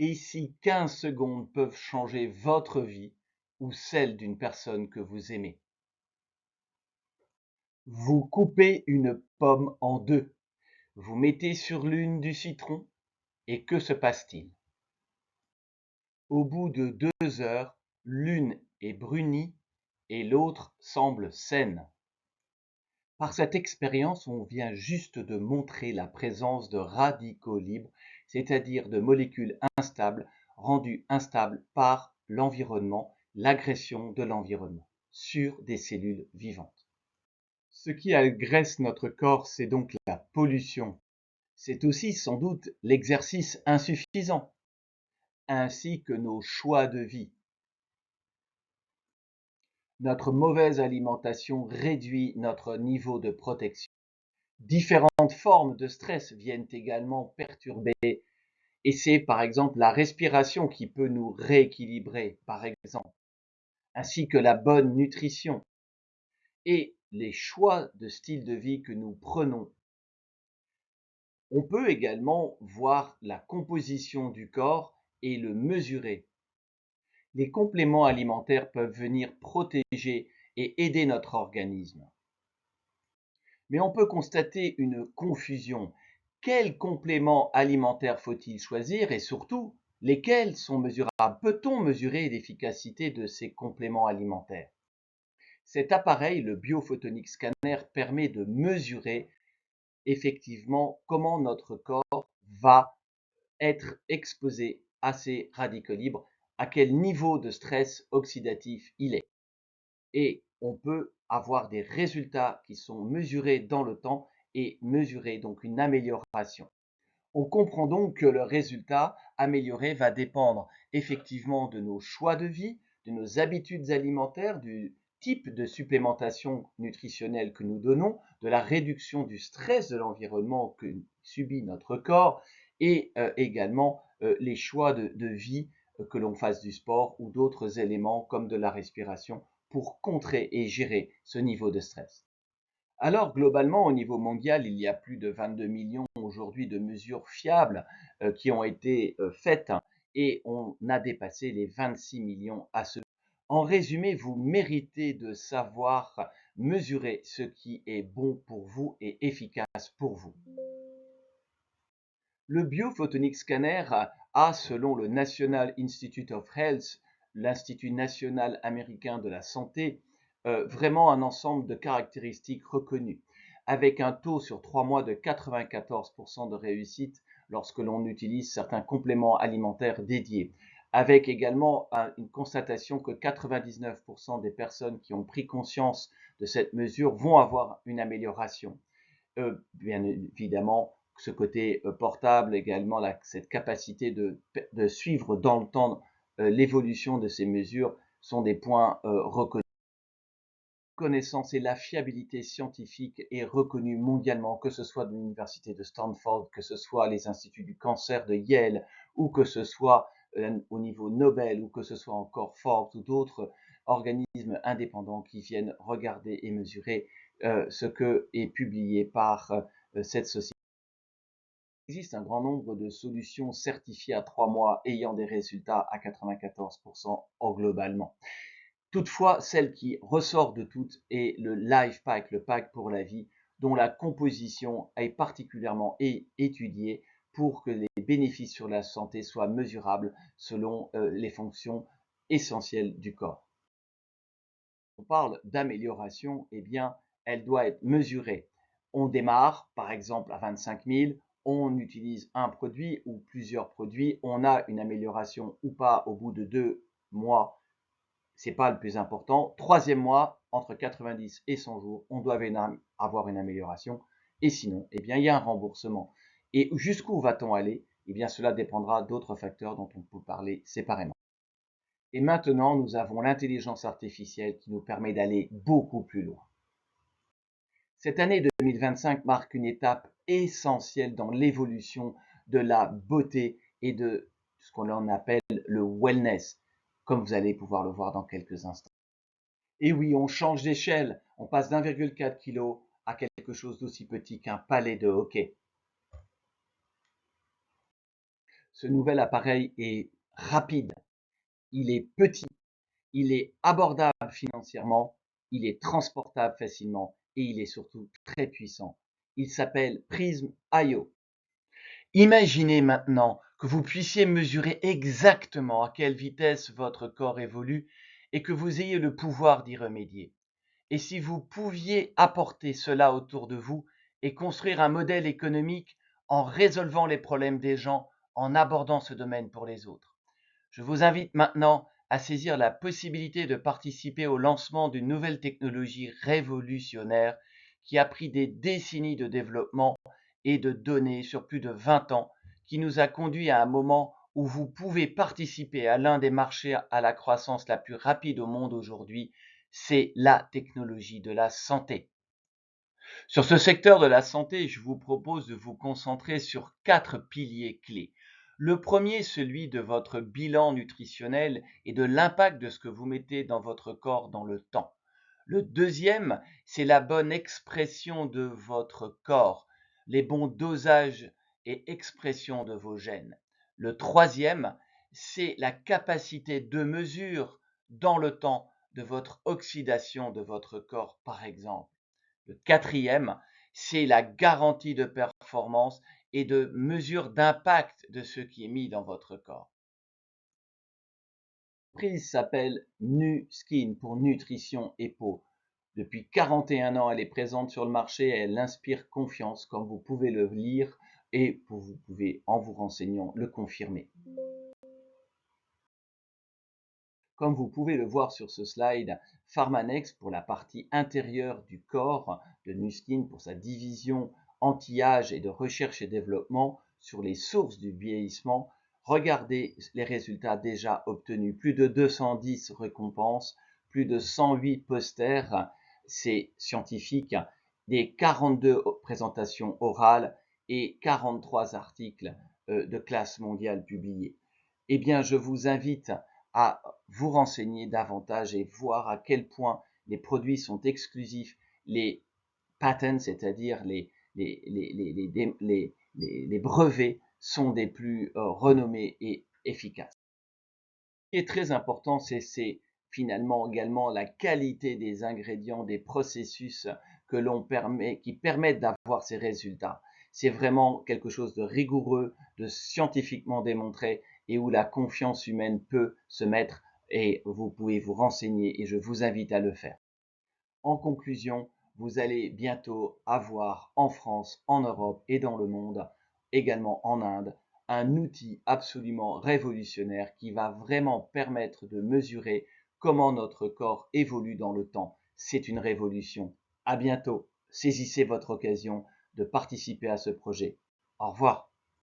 Et si 15 secondes peuvent changer votre vie ou celle d'une personne que vous aimez? Vous coupez une pomme en deux. Vous mettez sur l'une du citron et que se passe-t-il? Au bout de 2 heures, l'une est brunie et l'autre semble saine. Par cette expérience, on vient juste de montrer la présence de radicaux libres, c'est-à-dire de molécules instables rendues instables par l'environnement, l'agression de l'environnement, sur des cellules vivantes. Ce qui agresse notre corps, c'est donc la pollution. C'est aussi sans doute l'exercice insuffisant, ainsi que nos choix de vie. Notre mauvaise alimentation réduit notre niveau de protection. Différentes formes de stress viennent également perturber, et c'est par exemple la respiration qui peut nous rééquilibrer, par exemple, ainsi que la bonne nutrition et les choix de style de vie que nous prenons. On peut également voir la composition du corps et le mesurer. Les compléments alimentaires peuvent venir protéger et aider notre organisme. Mais on peut constater une confusion. Quels compléments alimentaires faut-il choisir et surtout, lesquels sont mesurables? Peut-on mesurer l'efficacité de ces compléments alimentaires? Cet appareil, le biophotonic scanner, permet de mesurer effectivement comment notre corps va être exposé à ces radicaux libres, à quel niveau de stress oxydatif il est. Et on peut avoir des résultats qui sont mesurés dans le temps et mesurer donc une amélioration. On comprend donc que le résultat amélioré va dépendre effectivement de nos choix de vie, de nos habitudes alimentaires, du type de supplémentation nutritionnelle que nous donnons, de la réduction du stress de l'environnement que subit notre corps et également les choix de vie, que l'on fasse du sport ou d'autres éléments comme de la respiration pour contrer et gérer ce niveau de stress. Alors, globalement, au niveau mondial, il y a plus de 22 millions aujourd'hui de mesures fiables qui ont été faites et on a dépassé les 26 millions à ce jour. En résumé, vous méritez de savoir mesurer ce qui est bon pour vous et efficace pour vous. Le biophotonic scanner a, selon le National Institute of Health, l'Institut national américain de la santé, vraiment un ensemble de caractéristiques reconnues, avec un taux sur 3 mois de 94% de réussite lorsque l'on utilise certains compléments alimentaires dédiés, avec également une constatation que 99% des personnes qui ont pris conscience de cette mesure vont avoir une amélioration. Bien évidemment, ce côté portable également, cette capacité de suivre dans le temps l'évolution de ces mesures sont des points reconnus. La connaissance et la fiabilité scientifique est reconnue mondialement, que ce soit de l'université de Stanford, que ce soit les instituts du cancer de Yale, ou que ce soit au niveau Nobel, ou que ce soit encore Forbes ou d'autres organismes indépendants qui viennent regarder et mesurer ce que est publié par cette société. Il existe un grand nombre de solutions certifiées à 3 mois ayant des résultats à 94% globalement. Toutefois, celle qui ressort de toutes est le Life Pack, le pack pour la vie, dont la composition est particulièrement étudiée pour que les bénéfices sur la santé soient mesurables selon les fonctions essentielles du corps. On parle d'amélioration, eh bien, elle doit être mesurée. On démarre, par exemple, à 25 000, on utilise un produit ou plusieurs produits, on a une amélioration ou pas au bout de 2 mois, c'est pas le plus important. Troisième mois, entre 90 et 100 jours, on doit avoir une amélioration. Et sinon, eh bien, il y a un remboursement. Et jusqu'où va-t-on aller? Eh bien, cela dépendra d'autres facteurs dont on peut parler séparément. Et maintenant, nous avons l'intelligence artificielle qui nous permet d'aller beaucoup plus loin. Cette année 2025 marque une étape essentielle dans l'évolution de la beauté et de ce qu'on appelle le wellness, comme vous allez pouvoir le voir dans quelques instants. Et oui, on change d'échelle, on passe d'1,4 kg à quelque chose d'aussi petit qu'un pallet de hockey. Ce nouvel appareil est rapide, il est petit, il est abordable financièrement, il est transportable facilement et il est surtout très puissant. Il s'appelle Prism IO. Imaginez maintenant que vous puissiez mesurer exactement à quelle vitesse votre corps évolue et que vous ayez le pouvoir d'y remédier. Et si vous pouviez apporter cela autour de vous et construire un modèle économique en résolvant les problèmes des gens, en abordant ce domaine pour les autres. Je vous invite maintenant à saisir la possibilité de participer au lancement d'une nouvelle technologie révolutionnaire qui a pris des décennies de développement et de données sur plus de 20 ans, qui nous a conduit à un moment où vous pouvez participer à l'un des marchés à la croissance la plus rapide au monde aujourd'hui, c'est la technologie de la santé. Sur ce secteur de la santé, je vous propose de vous concentrer sur 4 piliers clés. Le premier, celui de votre bilan nutritionnel et de l'impact de ce que vous mettez dans votre corps dans le temps. Le deuxième, c'est la bonne expression de votre corps, les bons dosages et expression de vos gènes. Le troisième, c'est la capacité de mesure dans le temps de votre oxydation de votre corps, par exemple. Le quatrième, c'est la garantie de performance et de mesure d'impact de ce qui est mis dans votre corps. L'entreprise s'appelle Nu Skin pour nutrition et peau. Depuis 41 ans, elle est présente sur le marché et elle inspire confiance, comme vous pouvez le lire et vous pouvez, en vous renseignant, le confirmer. Comme vous pouvez le voir sur ce slide, Pharmanex pour la partie intérieure du corps, de Nu Skin pour sa division anti-âge et de recherche et développement sur les sources du vieillissement. Regardez les résultats déjà obtenus, plus de 210 récompenses, plus de 108 posters, c'est scientifique, des 42 présentations orales et 43 articles de classe mondiale publiés. Eh bien, je vous invite à vous renseigner davantage et voir à quel point les produits sont exclusifs, les patents, c'est-à-dire les brevets, sont des plus renommés et efficaces. Ce qui est très important, c'est finalement également la qualité des ingrédients, des processus qui permettent d'avoir ces résultats. C'est vraiment quelque chose de rigoureux, de scientifiquement démontré et où la confiance humaine peut se mettre et vous pouvez vous renseigner et je vous invite à le faire. En conclusion, vous allez bientôt avoir en France, en Europe et dans le monde, également en Inde, un outil absolument révolutionnaire qui va vraiment permettre de mesurer comment notre corps évolue dans le temps. C'est une révolution. À bientôt. Saisissez votre occasion de participer à ce projet. Au revoir.